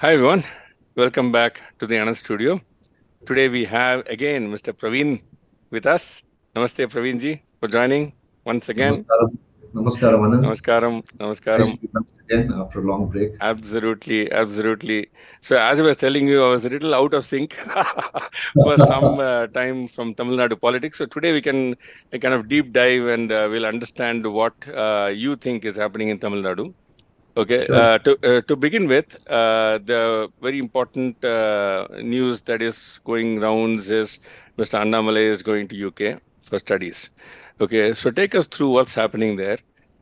Hi everyone, welcome back to the Anand studio. Today we have again Mr. Praveen with us. Namaste Praveen ji for joining once again. Namaskaram. Namaskaram, Anand. Namaskaram, Nice namaskaram. to be back again after a long break. Absolutely, absolutely. So as I was telling you, I was a little out of sync for some time from Tamil Nadu politics. So today we can kind of deep dive and we'll understand what you think is happening in Tamil Nadu. Okay, Sure. to begin with, the very important news that is going rounds is Mr. Annamalai is going to UK for studies. Okay, so take us through what's happening there,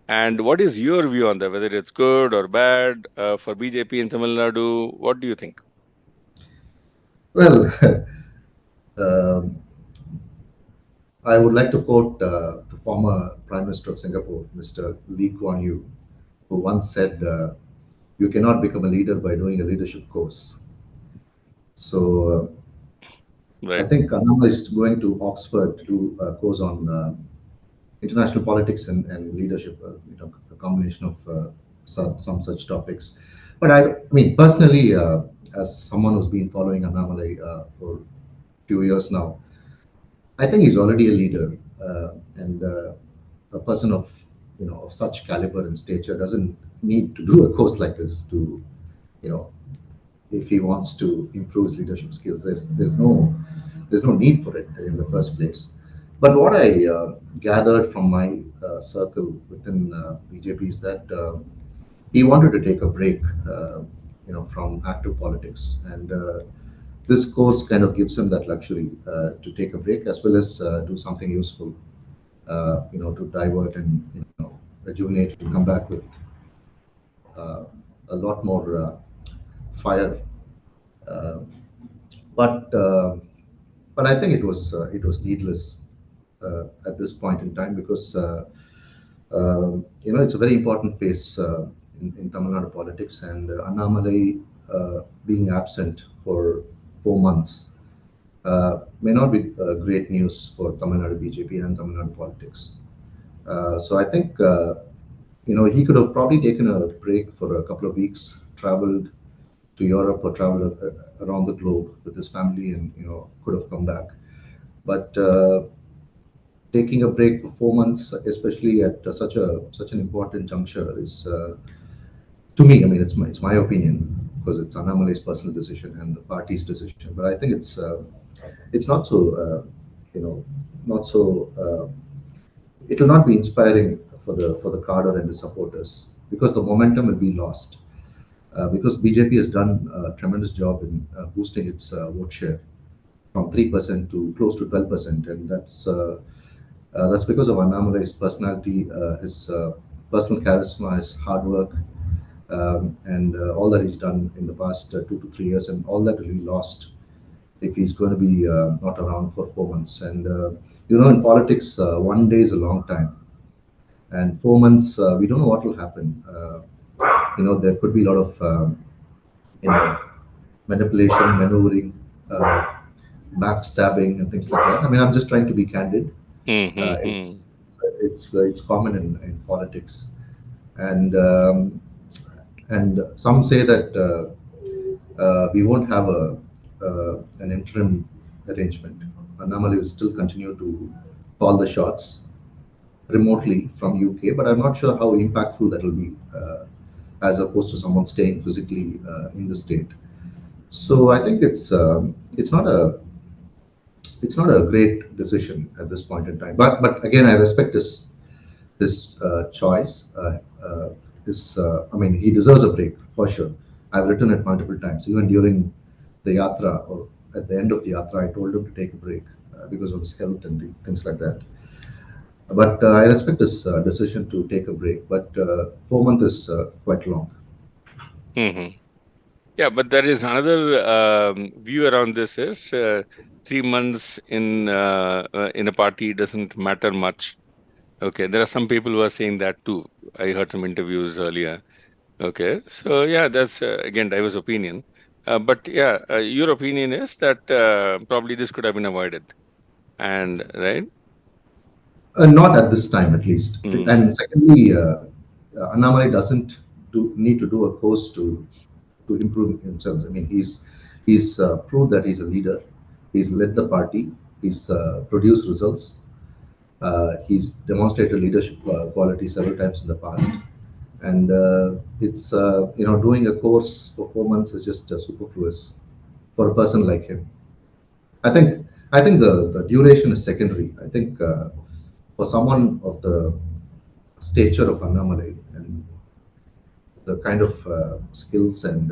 and what is your view on that? Whether it's good or bad for BJP in Tamil Nadu? What do you think? Well, um, I would like to quote the former Prime Minister of Singapore, Mr. Lee Kuan Yew, who once said, "You cannot become a leader by doing a leadership course." So I Right. think Annamalai is going to Oxford to do a course on international politics and leadership, a combination of some such topics. But I mean, personally, as someone who's been following Annamalai for a few years now, I think he's already a leader, and a person of of such caliber and stature doesn't need to do a course like this to, you know, if he wants to improve his leadership skills. There's no need for it in the first place. But what I gathered from my circle within BJP is that he wanted to take a break, from active politics, and this course kind of gives him that luxury to take a break as well as do something useful, to divert and rejuvenate and come back with uh, a lot more fire. Uh, but but I think it was needless at this point in time because it's a very important phase in Tamil Nadu politics, and Annamalai being absent for 4 months may not be great news for Tamil Nadu BJP and Tamil Nadu politics. So I think he could have probably taken a break for a couple of weeks, traveled to Europe or traveled around the globe with his family, and could have come back. But taking a break for 4 months, especially at such an important juncture, is to me. I mean, it's my opinion because it's Annamalai's personal decision and the party's decision. But I think it's not so you know not so. It will not be inspiring for the cadre and the supporters because the momentum will be lost. Because BJP has done a tremendous job in boosting its vote share from 3% to close to 12%, and that's because of Annamalai's personality, his personal charisma, his hard work, and all that he's done in the past 2 to 3 years, and all that will be lost if he's going to be not around for 4 months. And in politics, one day is a long time, and 4 months, we don't know what will happen. There could be a lot of you know manipulation, maneuvering, backstabbing, and things like that. I mean, I'm just trying to be candid. Uh, Mm-hmm. it's common in politics, and some say that we won't have an interim arrangement. Annamalai will still continue to call the shots remotely from UK, but I'm not sure how impactful that will be, as opposed to someone staying physically in the state. So I think it's not a great decision at this point in time. But again, I respect his choice. I mean, he deserves a break for sure. I've written it multiple times, even during the yatra or at the end of the yatra. I told him to take a break because of his health and things like that. But I respect his decision to take a break. But 4 months is quite long. Mm-hmm. Yeah, but there is another view around this is 3 months in a party doesn't matter much. Okay, there are some people who are saying that too. I heard some interviews earlier. Okay, so yeah, that's again diverse opinion. But yeah, your opinion is that probably this could have been avoided. And right? Not at this time, at least. Mm, And secondly, Annamalai doesn't need to do a course to to improve himself. I mean, he's proved that he's a leader. He's led the party. He's produced results. He's demonstrated leadership quality several times in the past, and it's doing a course for 4 months is just superfluous for a person like him. I think I think the duration is secondary. I think for someone of the stature of Annamalai and the kind of skills and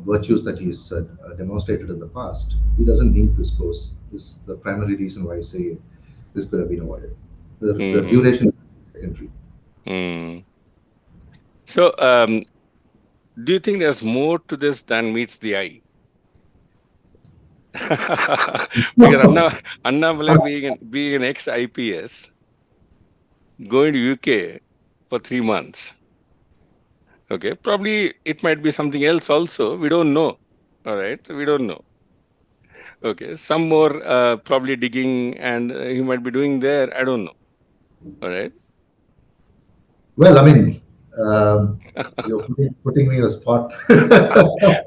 virtues that he's demonstrated in the past, he doesn't need this course. This is the primary reason why I say this could have been avoided. The Hmm. duration is secondary. Hmm. So, do you think there's more to this than meets the eye? Because Annamalai being an ex IPS, going to UK for 3 months. Okay, probably it might be something else also. We don't know. All right, we don't know. Okay, some more probably digging and he might be doing there. I don't know. All right. Well, I mean, you're putting me in a spot.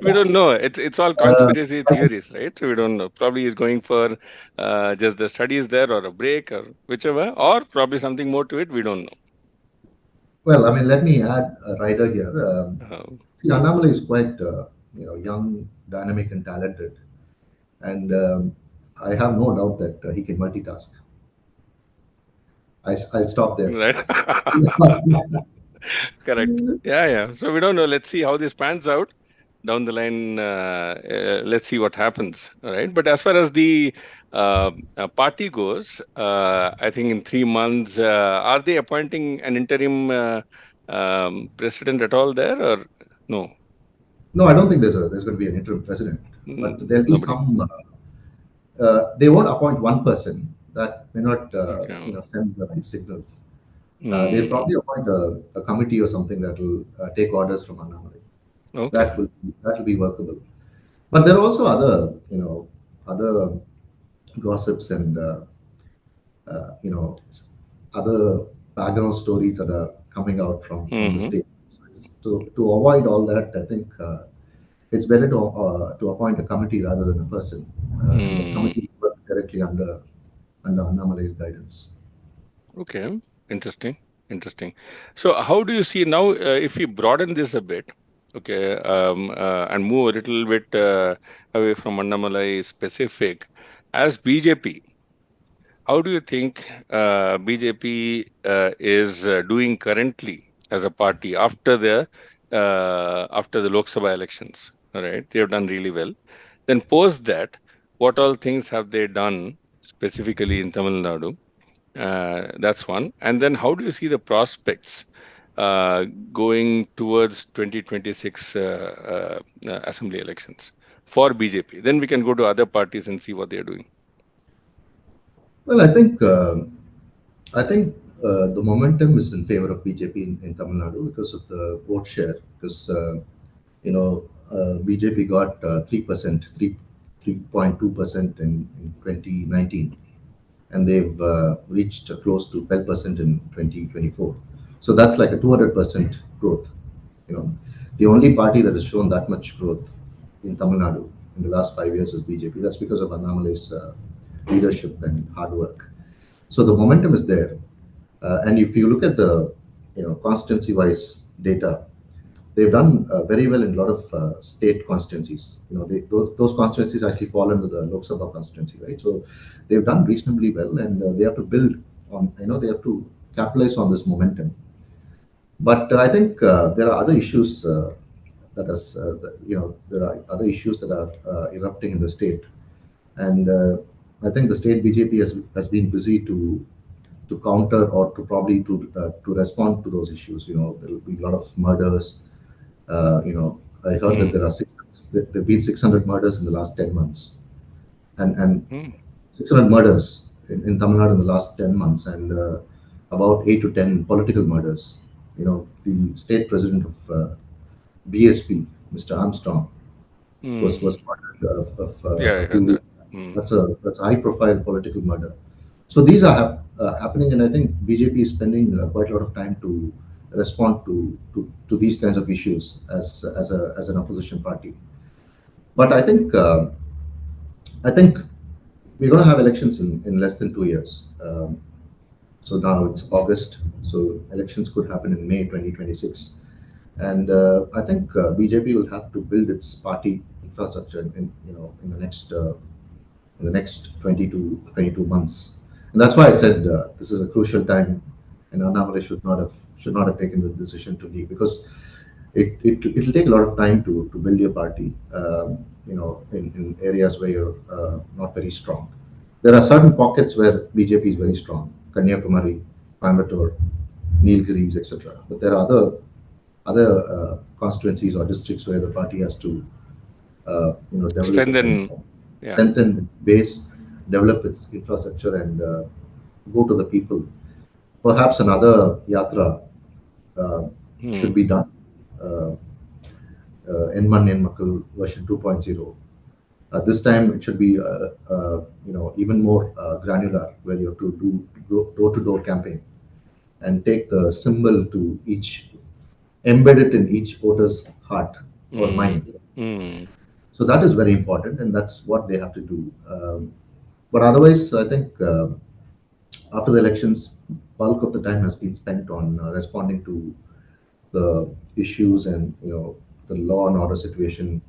We don't know. It's all conspiracy theories, right? So we don't know. Probably he's going for just the studies there or a break or whichever, or probably something more to it. We don't Well, I mean, let me add a rider here. know. See, Annamalai is quite young, dynamic, and talented, and I have no doubt that he can multitask. I'll stop there. Right. Correct. Yeah, yeah. So we don't know. Let's see how this pans out down the line. Let's see what happens. All right. But as far as the party goes, I think in 3 months, are they appointing an interim president at all there, or no? No, I don't think there's going to be an interim president, but there'll be Nobody. some. They won't appoint one person. That may not Okay. send the right signals. They'll Mm, probably appoint a committee or something that will take orders from Annamalai. okay. That will be workable. But there are also other gossips and other background stories that are coming out from the Mm-hmm. state. To avoid all that, I think it's better to appoint a committee rather than a person, and the Mm, committee will work directly under Annamalai's guidance. okay. Interesting. Interesting. So, how do you see now if we broaden this a bit, okay, and move a little bit away from Annamalai specific, as BJP, how do you think BJP is doing currently as a party after the Lok Sabha elections? All right, they have done really well. Then post that, what all things have they done specifically in Tamil Nadu? That's one. And then how do you see the prospects uh, going towards 2026 assembly elections for BJP? Then we can go to other parties and see what they're doing. Well, I think the momentum is in favor of BJP in Tamil Nadu because of the vote share. Because BJP got 3%, 3.2% in 2019, and they've reached close to 12% in 2024. So that's like a 200% growth. You know, the only party that has shown that much growth in Tamil Nadu in the last 5 years is BJP. That's because of Annamalai's leadership and hard work. So the momentum is there, and if you look at the constituency-wise data, they've done very well in a lot of state constituencies. Those constituencies actually fall under the Lok Sabha constituency, right? So they've done reasonably well, and they have to build on. They have to capitalize on this momentum. But I think there are other issues there are other issues that are erupting in the state, and I think the state BJP has been busy to counter or to probably to respond to those issues. There will be a lot of murders. I heard that Hmm. there've been 600 murders in the last 10 months, and Hmm. 600 murders in Tamil Nadu in the last 10 months, and about 8 to 10 political murders. The state president of BSP, Mr. Armstrong, was Hmm. murdered Yeah, a I few heard weeks. that. Hmm. That's a high profile political murder. So these are happening, and I think BJP is spending quite a lot of time to respond to these kinds of issues as an opposition party. But I think we're going to have elections in less than 2 years. So now it's August, so elections could happen in May 2026. And I think BJP will have to build its party infrastructure in the next 20 to 22 months. And that's why I said this is a crucial time, and Annamalai should not have taken the decision to leave, because it'll take a lot of time to build your party, in areas where you're not very strong. There are certain pockets where BJP is very strong: Kanyakumari, Coimbatore, Nilgiris, etc. But there are other constituencies or districts where the party has to develop it and Strengthen. Yeah. strengthen its base, develop its infrastructure, and go to the people. Perhaps another yatra uh, should Hmm. be done. Uh, N1 N version 2.0. This time it should be even more granular, where you have to do door-to-door campaign and take the symbol to each, embed it in each voter's heart or Hmm. mind. Hmm. So that is very important, and that's what they have to do. But otherwise, I think after the elections, bulk of the time has been spent on responding to the issues and the law and order situation.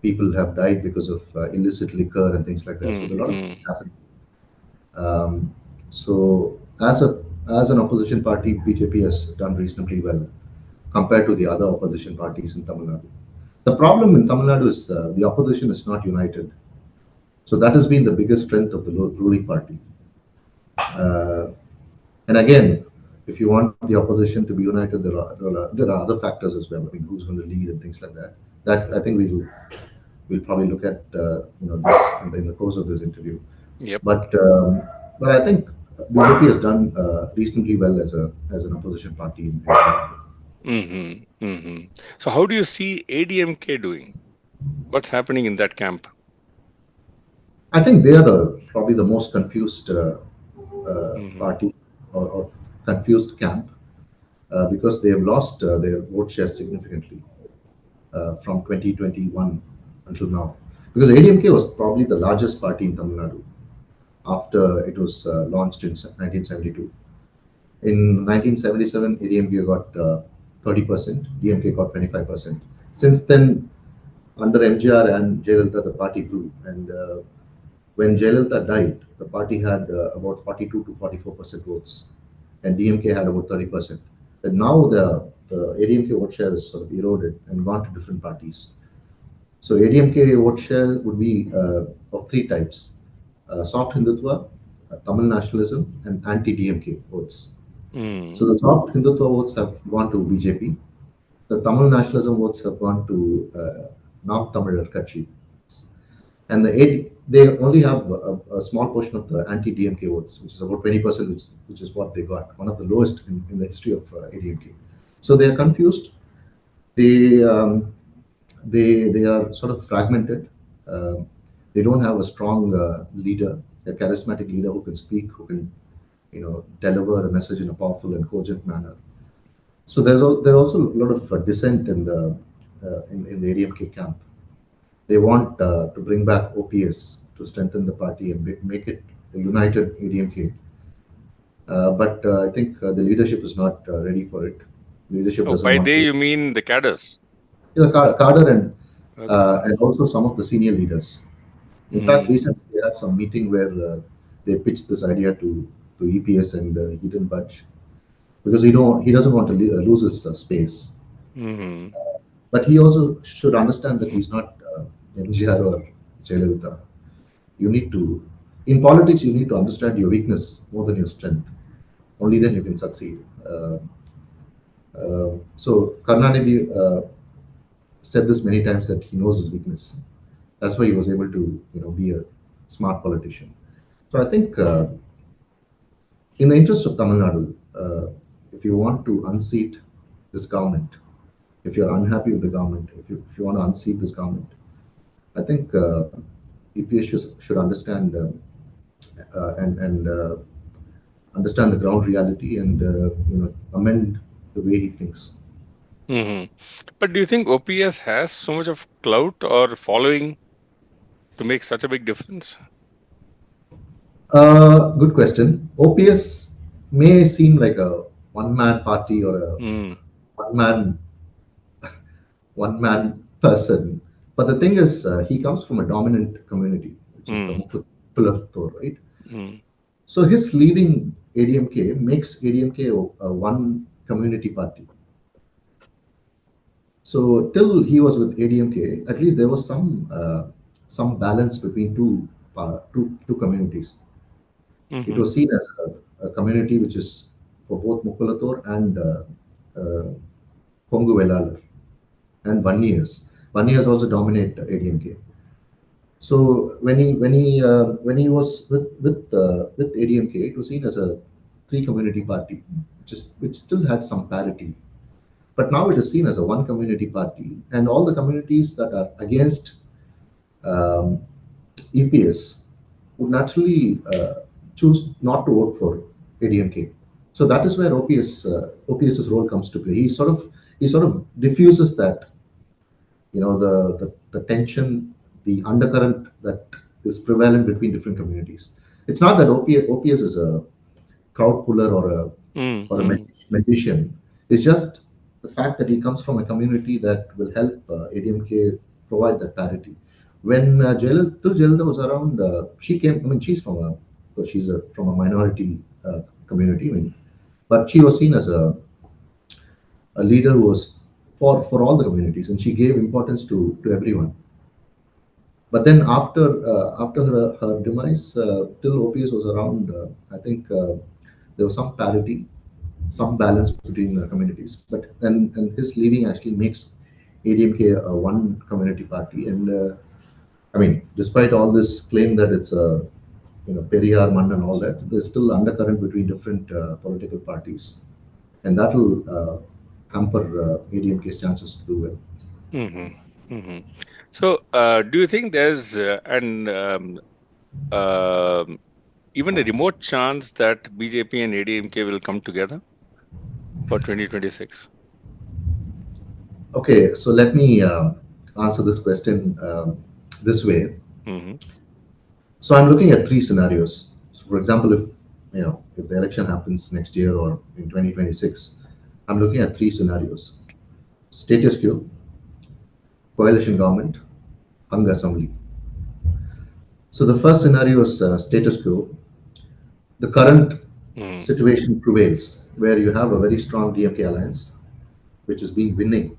People have died because of illicit liquor and things like that. So Hmm. there are a lot of Hmm. things happening. So as an opposition party, BJP has done reasonably well compared to the other opposition parties in Tamil Nadu. The problem in Tamil Nadu is the opposition is not united. So that has been the biggest strength of the ruling party. Uh, and again, if you want the opposition to be united, there are other factors as well. I mean, who's going to lead and things like that. That I think we'll probably look at this in the course of this interview. Yep. But I think BJP has done reasonably well as an opposition party in Tamil. Hmm. Hmm. So how do you see ADMK doing? What's happening in that camp? I think they are probably the most confused Hmm. party, or confused camp, because they have lost their vote share significantly from 2021 until now. Because ADMK was probably the largest party in Tamil Nadu after it was launched in 1972. In 1977, ADMK got 30%, DMK got 25%. Since then, under MGR and Jayalalitha, the party grew. And when Jayalalitha died, the party had about 42 to 44% votes, and DMK had about 30%. And now the ADMK vote share is sort of eroded and gone to different parties. So ADMK vote share would be of three types: soft Hindutva, Tamil nationalism, and anti-DMK votes. Hmm. So the soft Hindutva votes have gone to BJP. The Tamil nationalism votes have gone to Nam Tamilar Katchi. And they only have a small portion of the anti-DMK votes, which is about 20%, which is what they got, one of the lowest in the history of ADMK. So they are confused. They they are sort of fragmented. Um, they don't have a strong leader, a charismatic leader who can speak, who can deliver a message in a powerful and cogent manner. So there's also a lot of dissent in the ADMK camp. They want to bring back OPS to strengthen the party and make it a united ADMK. But I think the leadership is not ready for it. Leadership Oh, doesn't by want they to. you mean the cadres? Kader Okay. and also some of the senior leaders. In fact, Hmm. recently they had some meeting where they pitched this idea to EPS, and he didn't budge because he doesn't want to lose his space. Hmm. But he also should understand that he's not MGR or Jayalalitha. You need to, in politics, you need to understand your weakness more than your strength. Only then you can succeed. So Karnanidhi said this many times, that he knows his weakness. That's why he was able to, be a smart politician. So I think, in the interest of Tamil Nadu, if you want to unseat this government, if you're unhappy with the government, if you want to unseat this government, I think EPS should understand, and understand the ground reality, and amend. the way he thinks. Hmm. But do you think OPS has so much of clout or following to make such a big difference? Good question. OPS may seem like a one-man party or a Mm, one-man one-man person, but the thing is, he comes from a dominant community, which is the mm, Mukulathur, right? mm, So his leaving ADMK makes ADMK a one community party. So till he was with ADMK, at least there was some balance between two communities. It mhm, was seen as a community which is for both Mukulathur and Kongu Velalar and Vanniyas. Vanniyas also dominate ADMK. So when he was with ADMK, it was seen as a three community party, which still had some parity. But now it is seen as a one community party, and all the communities that are against um, EPS would naturally choose not to vote for ADMK. So that is where OPS's role comes to play. He sort of diffuses that, the tension, the undercurrent that is prevalent between different communities. It's not that OPS is a crowd puller mm, or a mm, magician. It's just the fact that he comes from a community that will help ADMK provide that parity. When till Jayalalitha was around, she came. I mean, she's from a minority community. I mean, but she was seen as a leader who was for all the communities, and she gave importance to everyone. But then after her demise, till OPS was around, I think there was some parity, some balance between communities. But and his leaving actually makes ADMK a one community party. And I mean, despite all this claim that it's a Periyar Man and all that, there's still undercurrent between different political parties, and that will hamper ADMK's chances to do well. mhm, mhm. So, do you think there's an um, even a remote chance that BJP and ADMK will come together for 2026? Okay, so let me answer this question this way. Hmm. So I'm looking at three scenarios. So for example, if the election happens next year or in 2026, I'm looking at three scenarios: status quo, coalition government, hung assembly. So the first scenario is status quo. The current Mm, situation prevails, where you have a very strong DMK alliance, which has been winning.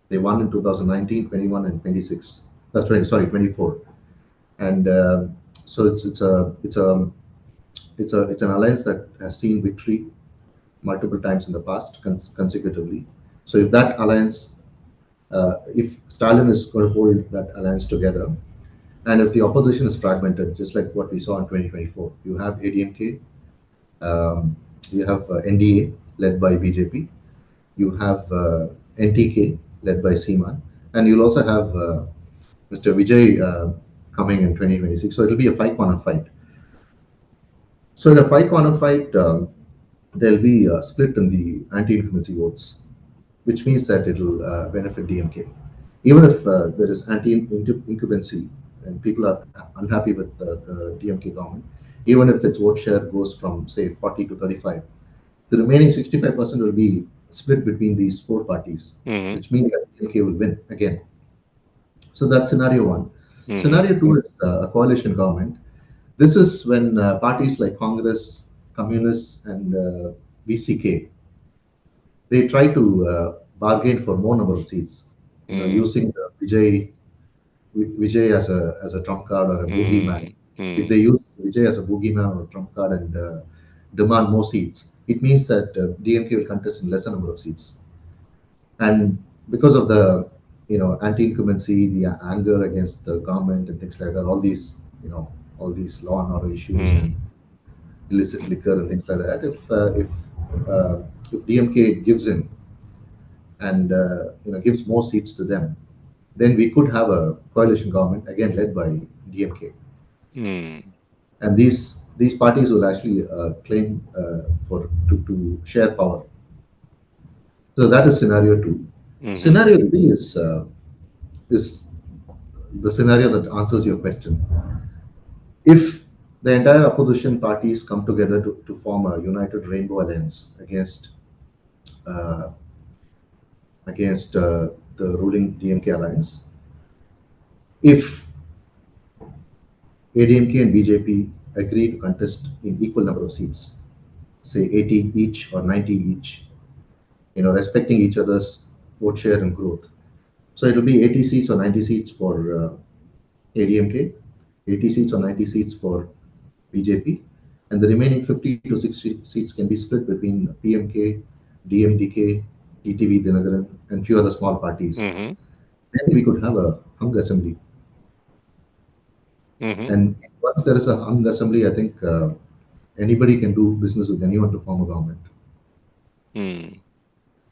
They won in 2019, 21, and 26. That's 20, sorry, 24. And so it's an alliance that has seen victory multiple times in the past consecutively. So if Stalin is going to hold that alliance together, and if the opposition is fragmented, just like what we saw in 2024, you have ADMK, um, you have NDA led by BJP, you have NTK led by Seaman, and you'll also have Mr. Vijay coming in 2026. So it'll be a five-corner fight. So in a five-corner fight, there'll be a split in the anti-incumbency votes, which means that it'll benefit DMK. Even if there is anti-incumbency and people are unhappy with the DMK government, even if its vote share goes from say 40 to 35, the remaining 65% will be split between these four parties, mhm, which means that DMK will win again. So that's scenario one. mhm, Scenario two is a coalition government. This is when parties like Congress, Communists, and VCK, they try to bargain for more number of seats. mm, Using Vijay as a trump card or a boogeyman. mm, If they mm, use Vijay as a boogeyman or a trump card and demand more seats, it means that DMK will contest in lesser number of seats. And because of the anti-incumbency, the anger against the government and things like that, all these law and order issues and mm, illicit liquor and things like that. If DMK gives in and gives more seats to them, then we could have a coalition government again led by DMK, mm, and these parties will actually claim for to share power. So that is scenario two. Mm-hmm. Scenario three is the scenario that answers your question. If the entire opposition parties come together to form a united rainbow alliance uh, against the ruling DMK alliance, if ADMK and BJP agree to contest in equal number of seats, say 80 each or 90 each, respecting each other's vote share and growth. So it will be 80 seats or 90 seats for ADMK, 80 seats or 90 seats for BJP, and the remaining 50 to 60 seats can be split between PMK, DMDK, ETV Dinagaran, and few other small parties. Mm-hmm. Then we could have a hung assembly. Mm-hmm. And once there is a hung assembly, I think anybody can do business with anyone to form a government. Mm.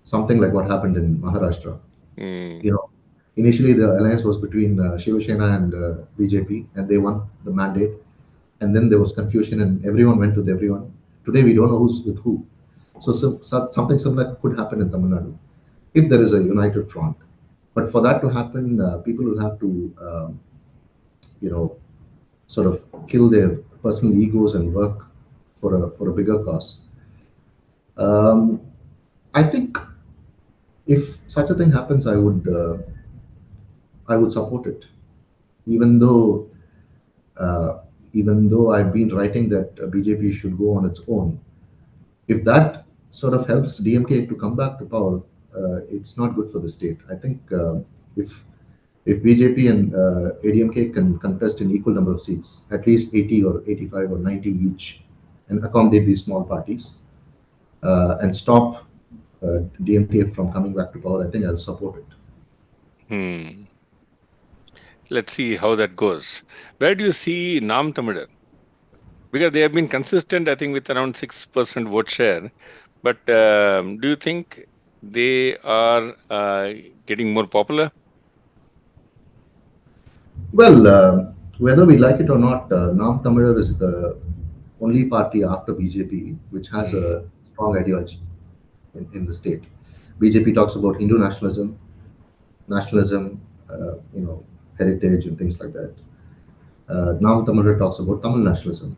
Something like what happened in Maharashtra. Mm. You know, Initially the alliance was between Shiva Sena and BJP, and they won the mandate. And then there was confusion, and everyone went with everyone. Today we don't know who's with who. So something similar could happen in Tamil Nadu if there is a united front. But for that to happen, people will have to, you know, sort of kill their personal egos and work for a bigger cause. Um, I think if such a thing happens, I would support it, even though uh, even though I've been writing that BJP should go on its own. If that sort of helps DMK to come back to power, it's not good for the state. I think if if BJP and ADMK can contest in equal number of seats, at least 80 or 85 or 90 each, and accommodate these small parties and stop DMK from coming back to power, I think I'll support it. Hmm. Let's see how that goes. Where do you see Nam Tamil? Because they have been consistent, I think, with around 6% vote share. But do you think they are getting more popular? Well, whether we like it or not, Nam Tamil is the only party after BJP which has Mm. a strong ideology in the state. BJP talks about Hindu nationalism, heritage and things like that. Nam Tamil talks about Tamil nationalism.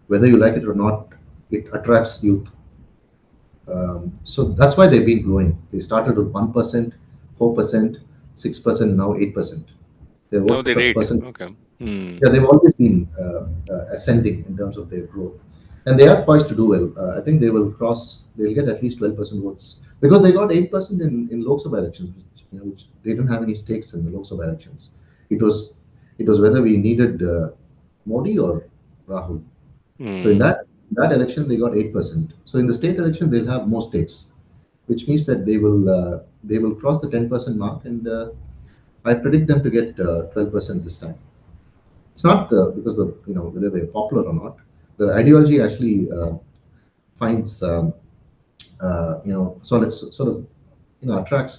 Whether you like it or not, it attracts youth. So that's why they've been growing. They started with 1%, 4%, 6%, now 8%. Their Now vote they rate. percent, Okay. Hmm. yeah, they've always been ascending in terms of their growth, and they are poised to do well. I think they'll get at least 12% votes because they got 8% in Lok Sabha elections, which they didn't have any stakes in the Lok Sabha elections. It was it was whether we needed Modi or Rahul. So in Hmm. that election, they got 8%. So in the state election, they'll have more states, which means that they will cross the 10% mark, and I predict them to get 12% this time. It's not because the whether they're popular or not. The ideology actually finds sort of attracts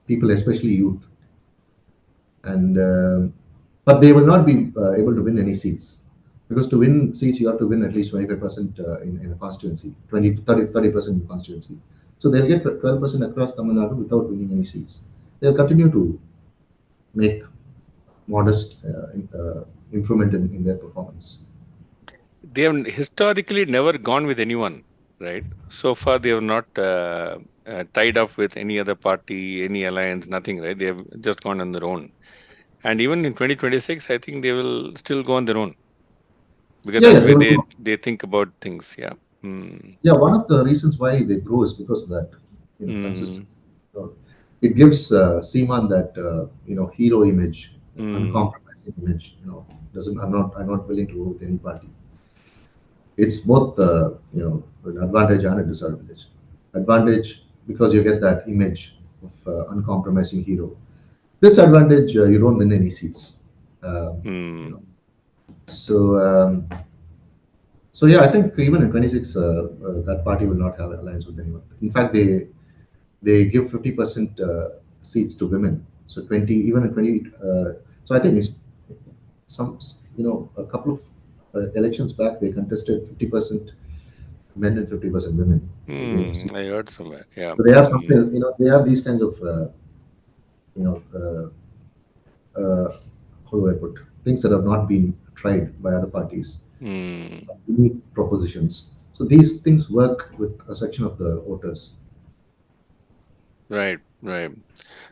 people, especially youth, and but they will not be able to win any seats because to win seats you have to win at least 25% in a constituency, 20 to 30% in constituency. So they'll get 12% across Tamil Nadu without winning any seats. They'll continue to make modest improvement in their performance. They have historically never gone with anyone, right? So far, they have not tied up with any other party, any alliance, nothing, right? They have just gone on their own. And even in 2026, I think they will still go on their own because Yeah, that's yeah, the they way will go. they think about things. Yeah. Hmm. Yeah, one of the reasons why they grow is because of that, Hmm. consistency. So it gives Seaman that hero image, Hmm. uncompromising image. Doesn't I'm not willing to vote with any party. It's both an advantage and a disadvantage. Advantage because you get that image of uncompromising hero. Disadvantage, you don't win any seats. Um, you know. Hmm. So so yeah, I think even in 26, that party will not have an alliance with anyone. In fact, they give 50% seats to women. So 20, even in 20. So I think it's some a couple of elections back they contested 50% men and 50% women. They've seen. I heard somewhere. Yeah. So they have something, they have these kinds of, you know, how do I put, things that have not been tried by other parties, Hmm. unique propositions. So these things work with a section of the voters. Right. Right.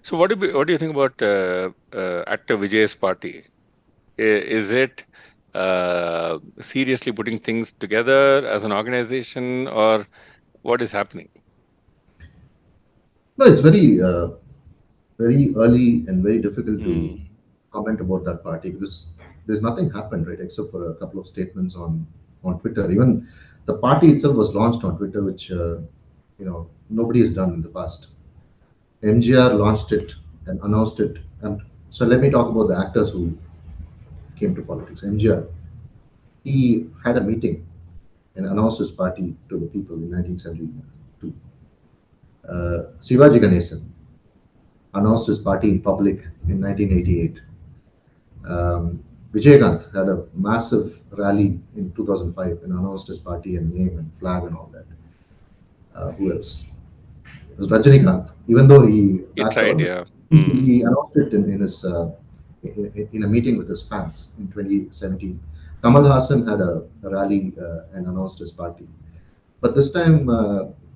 So what do you think about actor Vijay's party? Is it seriously putting things together as an organization, or what is happening? No, it's very early and very difficult to Hmm. comment about that party because there's nothing happened, right, except for a couple of statements on Twitter. Even the party itself was launched on Twitter, which nobody has done in the past. MGR launched it and announced it, and so let me talk about the actors who came to politics. MGR, he had a meeting and announced his party to the people in 1972. Sivaji Ganesan announced his party in public in 1988. Vijay had a massive rally in 2005 and announced his party and name and flag and all that. Who else? It was Rajinikanth. Even though he He backed tried, out, yeah. he announced it in a meeting with his fans in 2017. Kamal Hassan had a rally and announced his party. But this time,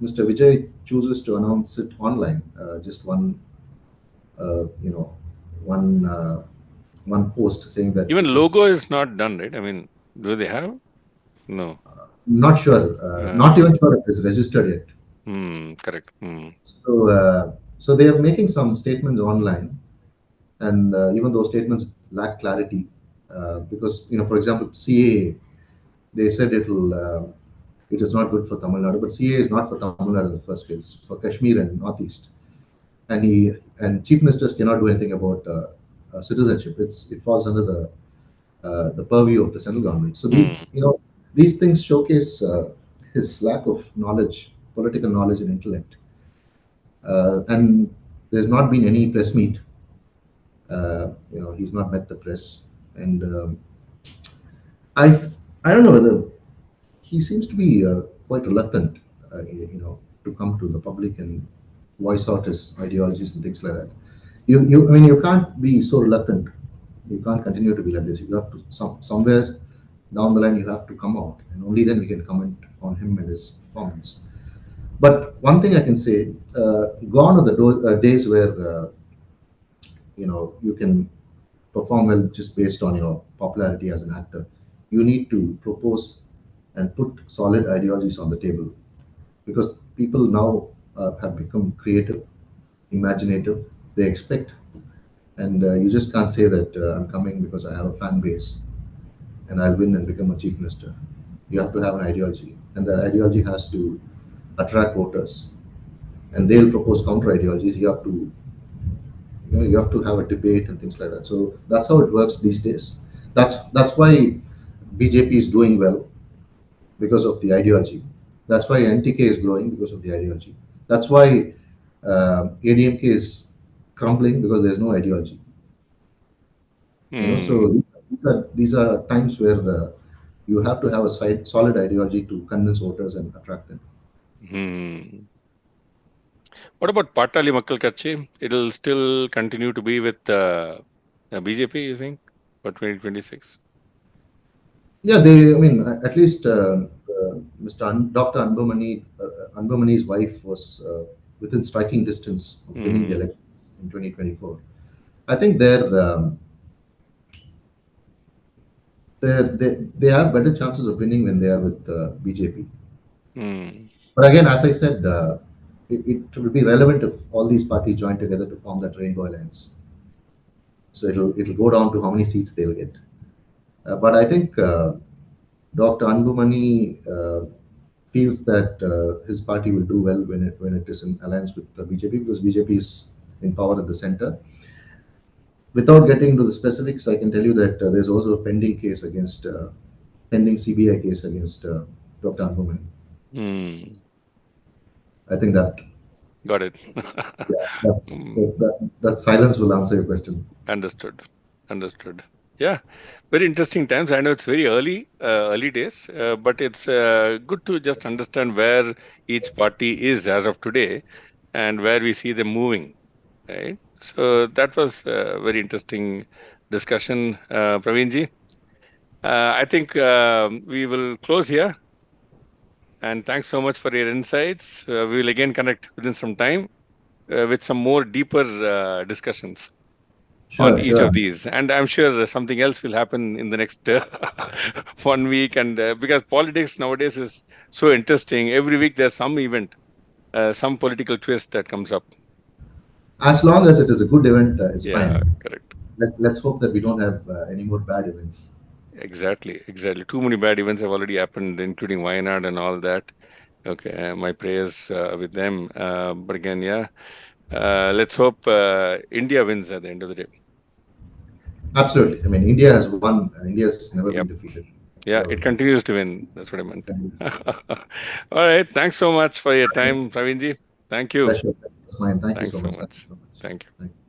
Mr. Vijay chooses to announce it online. Just you know, one one post saying that Even this is. logo is not done, right? I mean, do they have? No. Not sure. Not Uh, even sure if it's registered yet. Correct. So they are making some statements online, and even those statements lack clarity, because for example, CAA, they said it is not good for Tamil Nadu, but CAA is not for Tamil Nadu in the first place. It's for Kashmir and Northeast, and chief ministers cannot do anything about citizenship. It falls under the purview of the central government. So Hmm. these things showcase his lack of knowledge, political knowledge and intellect. And there's not been any press meet. He's not met the press, and I don't know whether he seems to be quite reluctant, to come to the public and voice out his ideologies and things like that. I mean, you can't be so reluctant. You can't continue to be like this. You have to somewhere down the line you have to come out, and only then we can comment on him and his performance. But one thing I can say, gone are the days where you can perform well just based on your popularity as an actor. You need to propose and put solid ideologies on the table because people now have become creative, imaginative. They expect, and you just can't say that I'm coming because I have a fan base and I'll win and become a chief minister. You have to have an ideology, and that ideology has to attract voters, and they'll propose counter ideologies. You have to have a debate and things like that. So that's how it works these days. That's why BJP is doing well because of the ideology. That's why NTK is growing because of the ideology. That's why ADMK is crumbling because there's no ideology. Hmm. So these are times where you have to have a solid ideology to convince voters and attract them. Hmm. What about Patali Makkal Katchi? It'll still continue to be with BJP, you think, for 2026? Yeah, they. I mean, at least Mr. Dr. Anbumani's wife was within striking distance of winning the Hmm. election in 2024. I think they have better chances of winning when they are with BJP. Hmm. But again, as I said, it will be relevant if all these parties join together to form that rainbow alliance. So it'll go down to how many seats they'll get. But I think Dr. Anbumani feels that his party will do well when it is in alliance with the BJP because BJP is in power at the center. Without getting into the specifics, I can tell you that there's also a pending CBI case against Dr. Anbumani. Hmm. I think that Got it. yeah, Hmm. that silence will answer your question. Understood. Understood. Yeah, very interesting times. I know it's very early days, but it's good to just understand where each party is as of today and where we see them moving, right? So that was a very interesting discussion, Praveenji. I think we will close here. And thanks so much for your insights. We will again connect within some time with some more deeper discussions on Sure, each sure. of these. And I'm sure something else will happen in the next 1 week. And because politics nowadays is so interesting, every week there's some event, some political twist that comes up. As long as it is a good event, it's Yeah, fine. correct. Let's hope that we don't have any more bad events. Exactly, exactly. Too many bad events have already happened, including Wayanad and all that. Okay, my prayers with them. But again, yeah, let's hope India wins at the end of the day. Absolutely. I mean, India has won. India has never been Yep. defeated Yeah, ever. it continues to win. That's what I meant. And All right. Thanks so much for your time, Praveenji. Thank you. pleasure. Mine. Thank you Thanks so so much. Thank you much. so much. Thank you. Thank you.